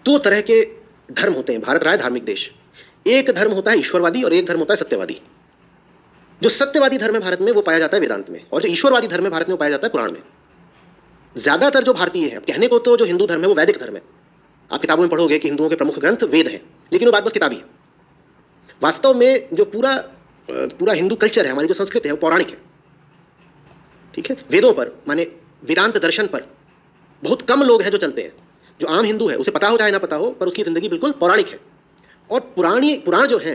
दो तरह के धर्म होते हैं। भारत रहा है धार्मिक देश। एक धर्म होता है ईश्वरवादी और एक धर्म होता है सत्यवादी। जो सत्यवादी धर्म है भारत में वो पाया जाता है वेदांत में, और जो ईश्वरवादी धर्म है भारत में वो पाया जाता है पुराण में। ज्यादातर जो भारतीय है, कहने को तो जो हिंदू धर्म है वो वैदिक धर्म है। आप किताबों में पढ़ोगे कि हिंदुओं के प्रमुख ग्रंथ वेद हैं, लेकिन वो बात बस किताबी है। वास्तव में जो पूरा हिंदू कल्चर है, हमारी जो संस्कृति है वो पौराणिक है। ठीक है, वेदों पर माने वेदांत दर्शन पर बहुत कम लोग हैं जो चलते हैं। जो आम हिंदू है उसे पता हो चाहे ना पता हो, पर उसकी जिंदगी बिल्कुल पौराणिक है। और पुराण जो है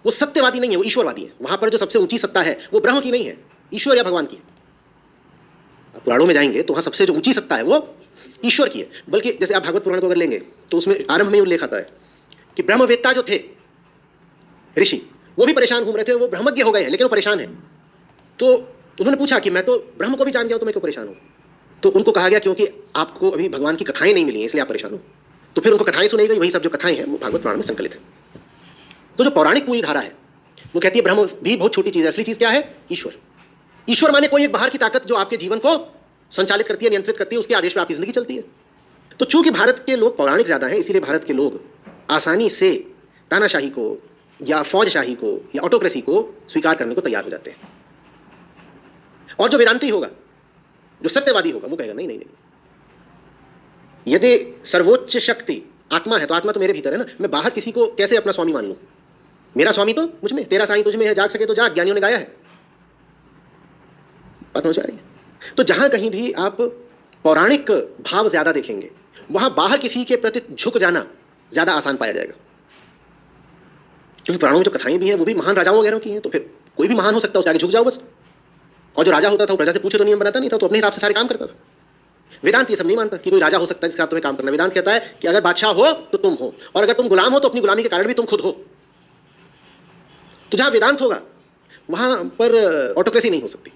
वो सत्यवादी नहीं है, वो ईश्वरवादी है। वहां पर जो सबसे ऊंची सत्ता है वो ब्रह्म की नहीं है, ईश्वर या भगवान की है। आप पुराणों में जाएंगे तो वहां सबसे जो ऊंची सत्ता है वो ईश्वर की है। बल्कि जैसे आप भागवत पुराण को अगर लेंगे तो उसमें आरंभ में उल्लेख आता है कि ब्रह्मवेत्ता जो थे ऋषि, वो भी परेशान घूम रहे थे। वो ब्रह्मज्ञ हो गए हैं लेकिन वो परेशान है। तो उन्होंने पूछा कि मैं तो ब्रह्म को भी जान गया हूं, तो मैं क्यों परेशान हूं? तो उनको कहा गया क्योंकि आपको अभी भगवान की कथाएं नहीं मिली हैं, इसलिए आप परेशान हो। तो फिर उनको कथाएं सुनाई गई, वही सब जो कथाएं हैं वो भागवत पुराण में संकलित है। तो जो पौराणिक पूरी धारा है वो कहती है ब्रह्म भी बहुत छोटी चीज है, असली चीज क्या है? ईश्वर। ईश्वर माने कोई एक बाहर की ताकत जो आपके जीवन को संचालित करती है, नियंत्रित करती है, उसके आदेश पर आपकी जिंदगी चलती है। तो चूंकि भारत के लोग पौराणिक ज्यादा हैं, इसीलिए भारत के लोग आसानी से तानाशाही को या फौजशाही को या ऑटोक्रेसी को स्वीकार करने को तैयार हो जाते हैं। और जो वेदांती होगा, जो सत्यवादी होगा, वो कहेगा नहीं नहीं नहीं, यदि सर्वोच्च शक्ति आत्मा है तो आत्मा तो मेरे भीतर है ना, मैं बाहर किसी को कैसे अपना स्वामी मान लूं? मेरा स्वामी तो मुझ में, तेरा साईं तुझ में है, जाग सके तो जाग, ज्ञानियों ने गाया है। बात समझ आ रही है? तो जहां कहीं भी आप पौराणिक भाव ज्यादा देखेंगे, वहां बाहर किसी के प्रति झुक जाना ज्यादा आसान पाया जाएगा। क्योंकि पुराणों में जो कथाएं भी हैं वो भी महान राजाओं वगैरह की हैं, तो फिर कोई भी महान हो सकता है, उसके आगे झुक जाओ बस। और जो राजा होता था वो प्रजा से पूछे तो नियम बनाता नहीं था, तो अपने हिसाब से सारे काम करता था। वेदांत ये सब नहीं मानता कि कोई राजा हो सकता है जिसके साथ तुम्हें काम करना। वेदांत कहता है कि अगर बादशाह हो तो तुम हो, और अगर तुम गुलाम हो तो अपनी गुलामी के कारण भी तुम खुद हो। तो जहां वेदांत होगा वहां पर ऑटोक्रेसी नहीं हो सकती।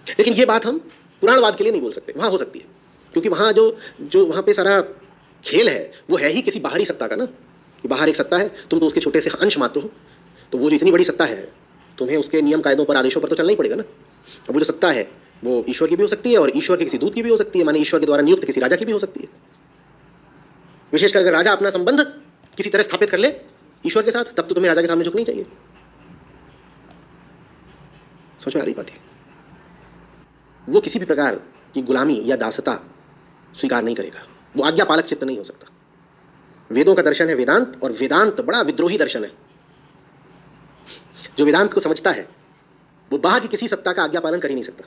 लेकिन ये बात हम पुराणवाद के लिए नहीं बोल सकते। वहां हो सकती है, क्योंकि वहां जो वहां पे सारा खेल है वो है ही किसी बाहरी सत्ता का ना, कि बाहर एक सत्ता है, तुम तो उसके छोटे से अंश मात्र हो। तो वो जो इतनी बड़ी सत्ता है, तुम्हें उसके नियम कायदों पर, आदेशों पर तो चलना ही पड़ेगा ना। अब वो जो सत्ता है वो ईश्वर की भी हो सकती है और ईश्वर के किसी दूत की भी हो सकती है, माने ईश्वर के द्वारा नियुक्त किसी राजा की भी हो सकती है। विशेषकर अगर राजा अपना संबंध किसी तरह स्थापित कर ले ईश्वर के साथ, तब तो तुम्हें राजा के सामने झुकनी चाहिए। समझ में आ रही बात है? वो किसी भी प्रकार की गुलामी या दासता स्वीकार नहीं करेगा, वो आज्ञा पालक चित्त नहीं हो सकता। वेदों का दर्शन है वेदांत, और वेदांत बड़ा विद्रोही दर्शन है। जो वेदांत को समझता है वो बाहर की किसी सत्ता का आज्ञा पालन कर ही नहीं सकता।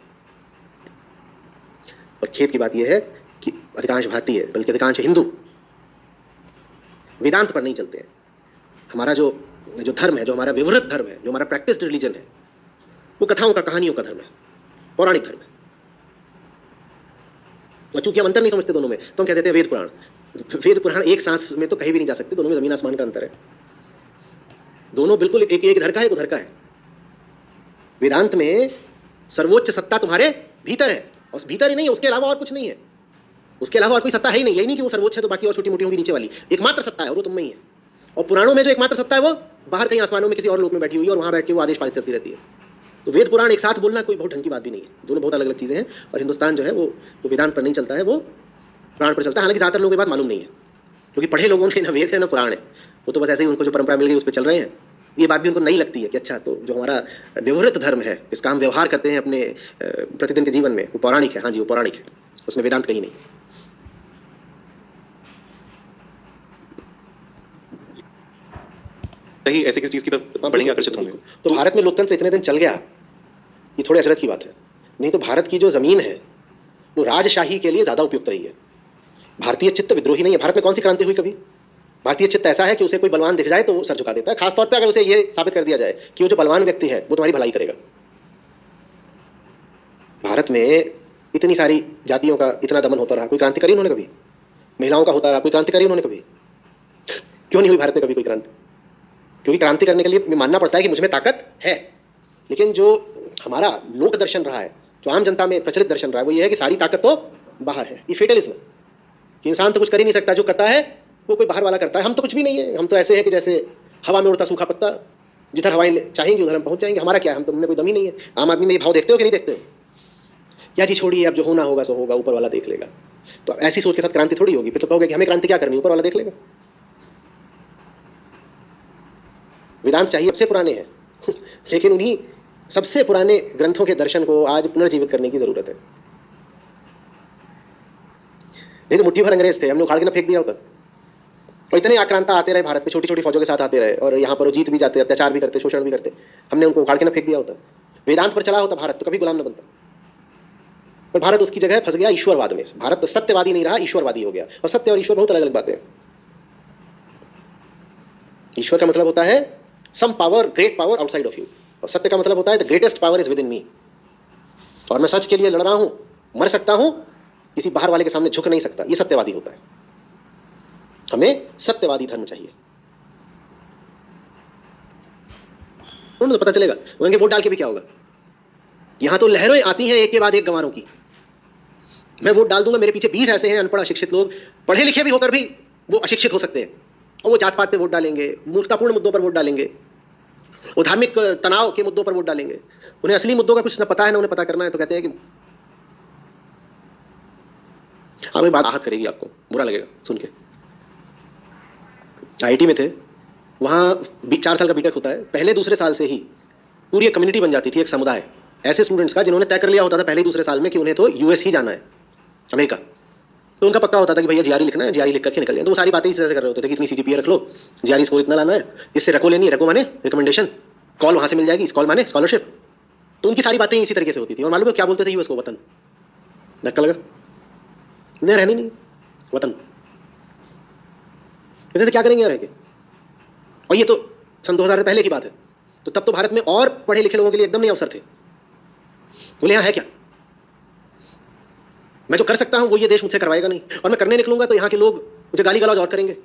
और खेद की बात यह है कि अधिकांश भारतीय, बल्कि अधिकांश हिंदू वेदांत पर नहीं चलते हैं। हमारा जो धर्म है, जो हमारा विवृत धर्म है, जो हमारा प्रैक्टिस्ड रिलीजन है, वो कथाओं का, कहानियों का धर्म है, पौराणिक धर्म है। और चूंकि हम अंतर नहीं समझते दोनों में, तो हम कह देते हैं वेद पुराण। वेद पुराण एक सांस में तो कहीं भी नहीं जा सकते, दोनों में जमीन आसमान का अंतर है। दोनों बिल्कुल एक इधर का है, एक उधर का है। वेदांत में सर्वोच्च सत्ता तुम्हारे भीतर है, और भीतर ही नहीं है, उसके अलावा और कुछ नहीं है। उसके अलावा और कोई सत्ता है ही नहीं। यही नहीं कि वो सर्वोच्च है तो बाकी और छोटी मोटी होंगी नीचे वाली, एकमात्र सत्ता है और वो तुम में ही है। और पुराणों में जो एकमात्र सत्ता है वो बाहर कहीं आसमानों में किसी और लोक में बैठी हुई है, और वहां बैठ के वो आदेश पालित करती रहती है। तो वेद पुराण एक साथ बोलना कोई बहुत ढंग की बात भी नहीं है। दोनों बहुत अलग अलग चीजें हैं। और हिंदुस्तान जो है वो वेदांत पर नहीं चलता है, वो पुराण पर चलता है। हालांकि ज्यादातर लोगों को बात मालूम नहीं है, क्योंकि पढ़े लोगों ने ना वेद है ना पुराण है, वो तो बस ऐसे ही उनको जो परंपरा मिल गई उस पर चल रहे हैं। ये बात भी उनको नहीं लगती है कि अच्छा, तो जो हमारा व्यवहारिक धर्म है, इसका हम व्यवहार करते हैं अपने प्रतिदिन के जीवन में, वो पौराणिक है। हाँ जी, वो पौराणिक है, उसमें वेदांत कहीं नहीं। कहीं ऐसे किसी चीज की तरफ बढ़ेंगे, आकर्षित होंगे। तो भारत में लोकतंत्र इतने दिन चल गया, ये थोड़ी अचरज की बात है। नहीं तो भारत की जो जमीन है वो राजशाही के लिए ज्यादा उपयुक्त रही है। भारतीय चित्त विद्रोही नहीं है। भारत में कौन सी क्रांति हुई कभी? भारतीय चित्त ऐसा है कि उसे कोई बलवान दिख जाए तो वो सर झुका देता है, खासतौर पे अगर उसे ये साबित कर दिया जाए कि वो जो बलवान व्यक्ति है वो तुम्हारी भलाई करेगा। भारत में इतनी सारी जातियों का इतना दमन होता रहा, कोई क्रांति करी उन्होंने कभी? महिलाओं का होता रहा, कोई क्रांति करी उन्होंने कभी? क्यों नहीं हुई भारत में कभी कोई क्रांति? क्योंकि क्रांति करने के लिए मानना पड़ता है कि मुझमें ताकत है। लेकिन जो हमारा लोक दर्शन रहा है, जो आम जनता में प्रचलित दर्शन रहा है, वो ये है कि सारी ताकत तो बाहर है। ये फेटलिज्म, कि इंसान तो कुछ कर ही नहीं सकता, जो करता है वो कोई बाहर वाला करता है। हम तो कुछ भी नहीं है, हम तो ऐसे हैं कि जैसे हवा में उड़ता सूखा पत्ता, जिधर हवाएं चाहेंगे उधर हम पहुंच जाएंगे। हमारा क्या है, हम तो, हमने कोई दम ही नहीं है। आम आदमी में ये भाव देखते हो कि नहीं देखते हो? या जी छोड़िए, अब जो होना होगा सो होगा, ऊपर वाला देख लेगा। तो अब ऐसी सोच के साथ क्रांति थोड़ी होगी, फिर तो कहोगे कि हमें क्रांति क्या करनी, ऊपर वाला देख लेगा। वेदांत चाहिए सबसे पुराने हैं लेकिन उन्हीं सबसे पुराने ग्रंथों के दर्शन को आज पुनर्जीवित करने की जरूरत है। नहीं तो मुट्ठी भर अंग्रेज थे, हमने उखाड़ के ना फेंक दिया होता। और इतने आक्रांता आते रहे भारत में, छोटी छोटी फौजों के साथ आते रहे, और यहाँ पर वो जीत भी जाते, अत्याचार भी करते, शोषण भी करते, हमने उनको उखाड़ के ना फेंक दिया होता। वेदांत पर चला होता भारत तो कभी गुलाम न बनता। पर भारत उसकी जगह फंस गया ईश्वरवाद में। भारत सत्यवादी नहीं रहा, ईश्वरवादी हो गया। और सत्य और ईश्वर बहुत अलग अलग बातें हैं। ईश्वर का मतलब होता है some power, great power outside of you, और सत्य का मतलब होता है the greatest power is within me. और मैं सच के लिए लड़ रहा हूं, मर सकता हूं, किसी बाहर वाले के सामने झुक नहीं सकता। ये सत्यवादी होता है। हमें सत्यवादी धर्म चाहिए। तो पता चलेगा, उनके वोट डाल के भी क्या होगा। यहां तो लहरें आती हैं एक के बाद एक गंवारों की। मैं वोट डाल दूंगा, मेरे पीछे 20 ऐसे हैं अनपढ़ अशिक्षित लोग, पढ़े लिखे भी होकर भी वो अशिक्षित हो सकते हैं, और वो जात पात पे वोट डालेंगे, मूर्खतापूर्ण मुद्दों पर वोट डालेंगे, वो धार्मिक तनाव के मुद्दों पर वोट डालेंगे। उन्हें असली मुद्दों का कुछ न पता है, ना उन्हें पता करना है, तो कहते हैं कि हाँ भाई, बात आहत करेगी, आपको बुरा लगेगा सुन के। आईआईटी में थे, वहाँ 4 साल का बीटेक होता है, पहले दूसरे साल से ही पूरी एक कम्युनिटी बन जाती थी, एक समुदाय ऐसे स्टूडेंट्स का जिन्होंने तय कर लिया होता था पहले दूसरे साल में कि उन्हें तो यूएस ही जाना है, अमेरिका। तो उनका पक्का होता था कि भैया जीआरई लिखना है, जीआरई लिख करके निकल जाए। तो वो सारी बातें इस तरह से कर रहे होते थे कि इतनी सीजीपीए रख लो, जीआरई स्कोर इतना लाना है, इससे रको लेनी है, रको माने रिकमेंडेशन, कॉल वहाँ से मिल जाएगी, कॉल माने स्कॉलरशिप। तो उनकी सारी बातें इसी तरीके से होती थी। और मालूम है क्या बोलते थे यूएस को? वतन। धक्का लगा, नहीं रहनी नहीं, वतन। कहते थे क्या करेंगे यहाँ रह के। और ये तो सन 2000 से पहले की बात है। तो तब तो भारत में और पढ़े लिखे लोगों के लिए एकदम नहीं अवसर थे। बोले यहाँ है क्या, मैं जो कर सकता हूं वो ये देश मुझसे करवाएगा नहीं, और मैं करने निकलूंगा तो यहाँ के लोग मुझे गाली गलौज और करेंगे,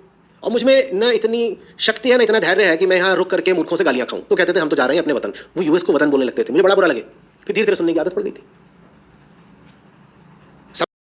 और मुझ में न इतनी शक्ति है, न इतना धैर्य है कि मैं यहाँ रुक करके मूर्खों से गालियां खाऊं। तो कहते थे हम तो जा रहे हैं अपने वतन। वो यूएस को वतन बोलने लगते थे, मुझे बड़ा बुरा लगे। फिर धीरे धीरे सुनने की आदत पड़ गई थी।